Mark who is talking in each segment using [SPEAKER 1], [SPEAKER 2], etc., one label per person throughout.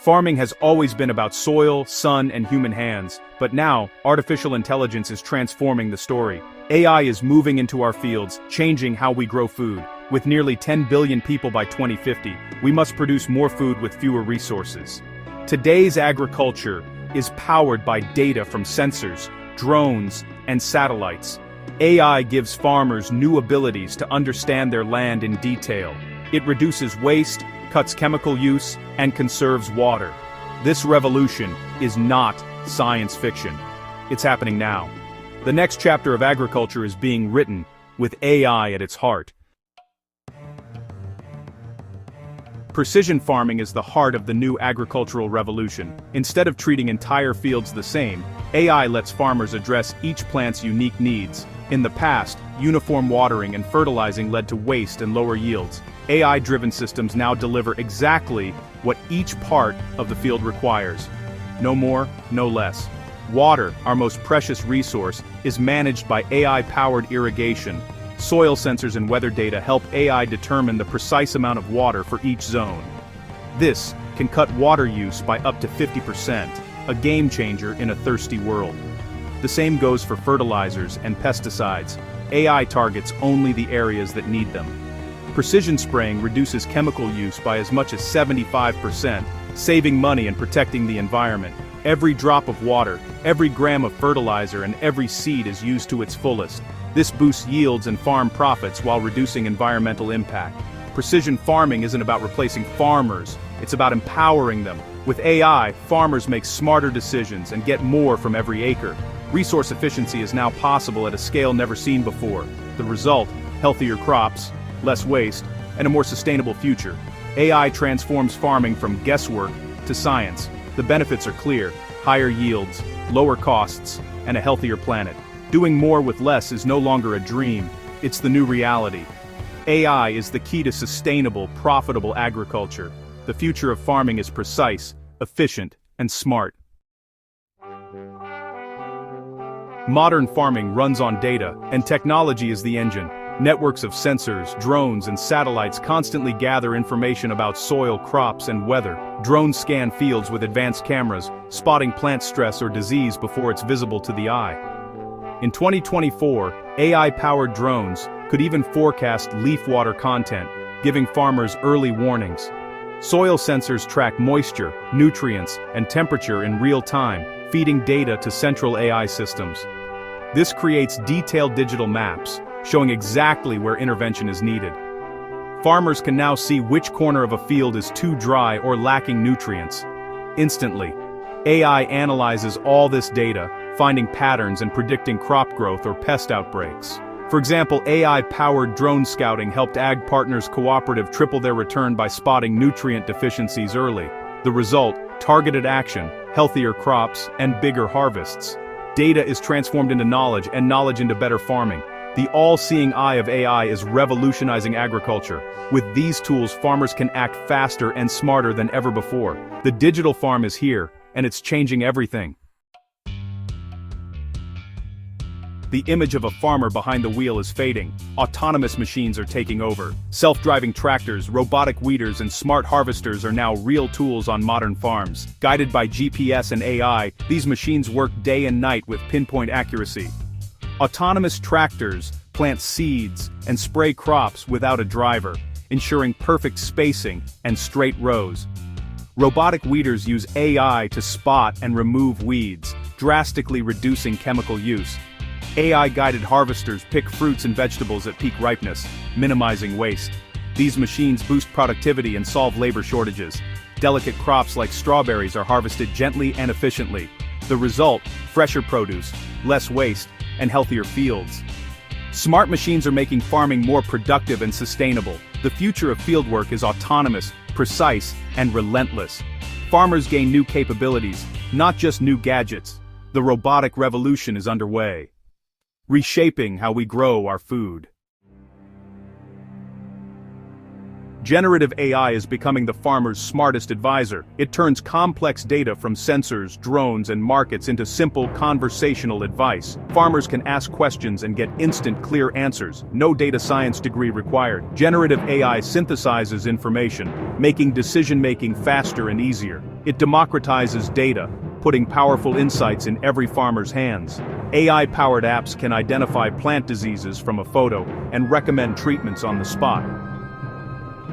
[SPEAKER 1] Farming has always been about soil, sun, and human hands, but now, artificial intelligence is transforming the story. AI is moving into our fields, changing how we grow food. With nearly 10 billion people by 2050, we must produce more food with fewer resources. Today's agriculture is powered by data from sensors, drones, and satellites. AI gives farmers new abilities to understand their land in detail. It reduces waste, cuts chemical use, and conserves water. This revolution is not science fiction. It's happening now. The next chapter of agriculture is being written, with AI at its heart. Precision farming is the heart of the new agricultural revolution. Instead of treating entire fields the same, AI lets farmers address each plant's unique needs. In the past, uniform watering and fertilizing led to waste and lower yields. AI-driven systems now deliver exactly what each part of the field requires. No more, no less. Water, our most precious resource, is managed by AI-powered irrigation. Soil sensors and weather data help AI determine the precise amount of water for each zone. This can cut water use by up to 50%, a game changer in a thirsty world. The same goes for fertilizers and pesticides. AI targets only the areas that need them. Precision spraying reduces chemical use by as much as 75%, saving money and protecting the environment. Every drop of water, every gram of fertilizer, and every seed is used to its fullest. This boosts yields and farm profits while reducing environmental impact. Precision farming isn't about replacing farmers, it's about empowering them. With AI, farmers make smarter decisions and get more from every acre. Resource efficiency is now possible at a scale never seen before. The result, healthier crops, less waste, and a more sustainable future. AI transforms farming from guesswork to science. The benefits are clear: higher yields, lower costs, and a healthier planet. Doing more with less is no longer a dream, it's the new reality. AI is the key to sustainable, profitable agriculture. The future of farming is precise, efficient, and smart. Modern farming runs on data, and technology is the engine. Networks of sensors, drones, and satellites constantly gather information about soil, crops, and weather. Drones scan fields with advanced cameras, spotting plant stress or disease before it's visible to the eye. In 2024, AI-powered drones could even forecast leaf water content, giving farmers early warnings. Soil sensors track moisture, nutrients, and temperature in real time, feeding data to central AI systems. This creates detailed digital maps, showing exactly where intervention is needed. Farmers can now see which corner of a field is too dry or lacking nutrients. Instantly, AI analyzes all this data, finding patterns and predicting crop growth or pest outbreaks. For example, AI-powered drone scouting helped Ag Partners Cooperative triple their return by spotting nutrient deficiencies early. The result, targeted action, healthier crops, and bigger harvests. Data is transformed into knowledge, and knowledge into better farming. The all-seeing eye of AI is revolutionizing agriculture. With these tools, farmers can act faster and smarter than ever before. The digital farm is here, and it's changing everything. The image of a farmer behind the wheel is fading. Autonomous machines are taking over. Self-driving tractors, robotic weeders, and smart harvesters are now real tools on modern farms. Guided by GPS and AI, these machines work day and night with pinpoint accuracy. Autonomous tractors plant seeds and spray crops without a driver, ensuring perfect spacing and straight rows. Robotic weeders use AI to spot and remove weeds, drastically reducing chemical use. AI-guided harvesters pick fruits and vegetables at peak ripeness, minimizing waste. These machines boost productivity and solve labor shortages. Delicate crops like strawberries are harvested gently and efficiently. The result, fresher produce, less waste, and healthier fields. Smart machines are making farming more productive and sustainable. The future of fieldwork is autonomous, precise, and relentless. Farmers gain new capabilities, not just new gadgets. The robotic revolution is underway, reshaping how we grow our food. Generative AI is becoming the farmer's smartest advisor. It turns complex data from sensors, drones, and markets into simple conversational advice. Farmers can ask questions and get instant, clear answers. No data science degree required. Generative AI synthesizes information, making decision-making faster and easier. It democratizes data, putting powerful insights in every farmer's hands. AI-powered apps can identify plant diseases from a photo and recommend treatments on the spot.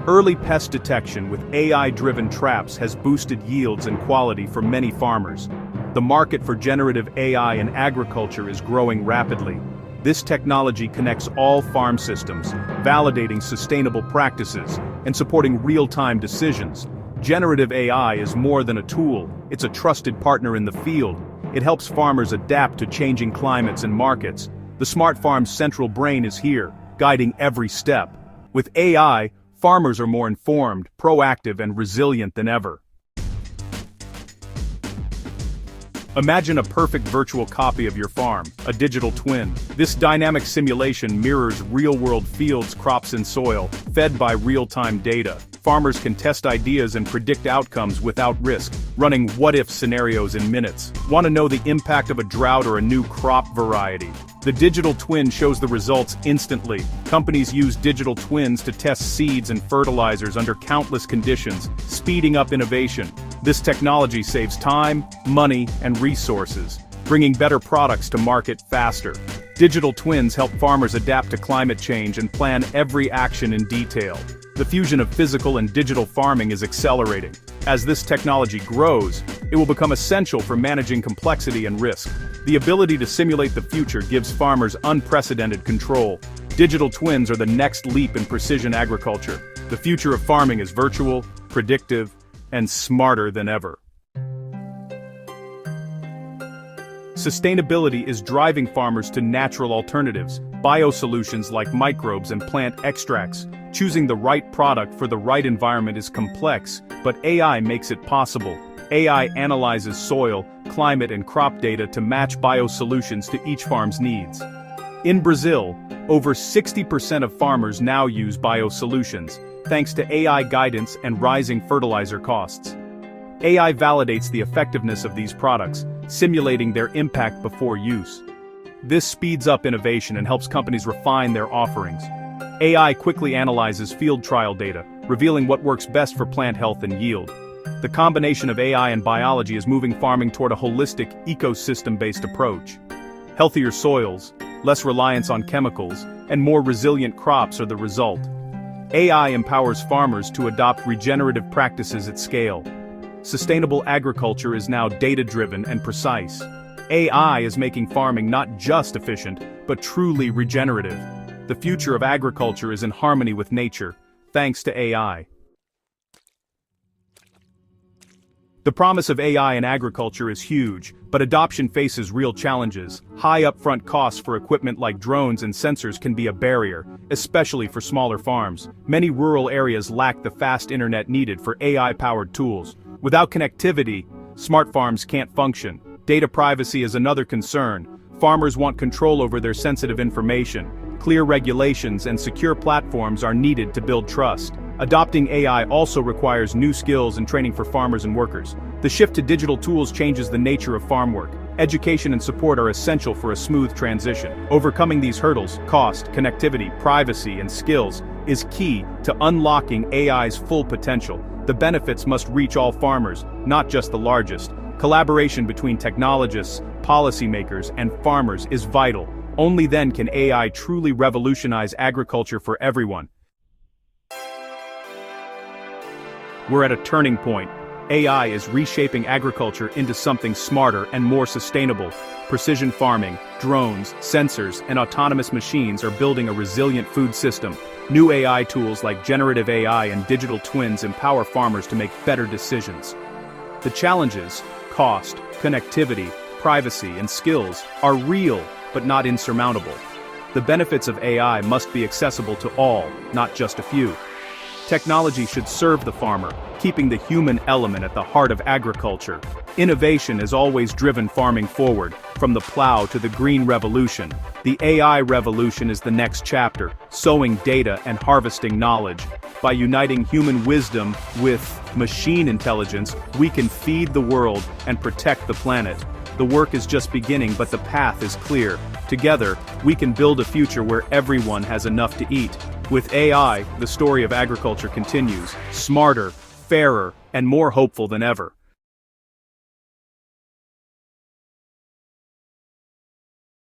[SPEAKER 1] Early pest detection with AI-driven traps has boosted yields and quality for many farmers. The market for generative AI in agriculture is growing rapidly. This technology connects all farm systems, validating sustainable practices and supporting real-time decisions. Generative AI is more than a tool, it's a trusted partner in the field. It helps farmers adapt to changing climates and markets. The smart farm's central brain is here, guiding every step. With AI, farmers are more informed, proactive, and resilient than ever. Imagine a perfect virtual copy of your farm, a digital twin. This dynamic simulation mirrors real-world fields, crops, and soil, fed by real-time data. Farmers can test ideas and predict outcomes without risk, running what-if scenarios in minutes. Want to know the impact of a drought or a new crop variety? The digital twin shows the results instantly. Companies use digital twins to test seeds and fertilizers under countless conditions, speeding up innovation. This technology saves time, money, and resources, bringing better products to market faster. Digital twins help farmers adapt to climate change and plan every action in detail. The fusion of physical and digital farming is accelerating. As this technology grows, it will become essential for managing complexity and risk. The ability to simulate the future gives farmers unprecedented control. Digital twins are the next leap in precision agriculture. The future of farming is virtual, predictive, and smarter than ever. Sustainability is driving farmers to natural alternatives, biosolutions like microbes and plant extracts. Choosing the right product for the right environment is complex, but AI makes it possible. AI analyzes soil, climate, and crop data to match biosolutions to each farm's needs. In Brazil, over 60% of farmers now use biosolutions, thanks to AI guidance and rising fertilizer costs. AI validates the effectiveness of these products, simulating their impact before use. This speeds up innovation and helps companies refine their offerings. AI quickly analyzes field trial data, revealing what works best for plant health and yield. The combination of AI and biology is moving farming toward a holistic, ecosystem-based approach. Healthier soils, less reliance on chemicals, and more resilient crops are the result. AI empowers farmers to adopt regenerative practices at scale. Sustainable agriculture is now data-driven and precise. AI is making farming not just efficient, but truly regenerative. The future of agriculture is in harmony with nature, thanks to AI. The promise of AI in agriculture is huge, but adoption faces real challenges. High upfront costs for equipment like drones and sensors can be a barrier, especially for smaller farms. Many rural areas lack the fast internet needed for AI-powered tools. Without connectivity, smart farms can't function. Data privacy is another concern. Farmers want control over their sensitive information. Clear regulations and secure platforms are needed to build trust. Adopting AI also requires new skills and training for farmers and workers. The shift to digital tools changes the nature of farm work. Education and support are essential for a smooth transition. Overcoming these hurdles, cost, connectivity, privacy, and skills, is key to unlocking AI's full potential. The benefits must reach all farmers, not just the largest. Collaboration between technologists, policymakers, and farmers is vital. Only then can AI truly revolutionize agriculture for everyone. We're at a turning point. AI is reshaping agriculture into something smarter and more sustainable. Precision farming, drones, sensors, and autonomous machines are building a resilient food system. New AI tools like generative AI and digital twins empower farmers to make better decisions. The challenges, cost, connectivity, privacy, and skills, are real, but not insurmountable. The benefits of AI must be accessible to all, not just a few. Technology should serve the farmer, keeping the human element at the heart of agriculture. Innovation has always driven farming forward, from the plow to the green revolution. The AI revolution is the next chapter, sowing data and harvesting knowledge. By uniting human wisdom with machine intelligence, we can feed the world and protect the planet. The work is just beginning, but the path is clear. Together, we can build a future where everyone has enough to eat. With AI, the story of agriculture continues, smarter, fairer, and more hopeful than ever.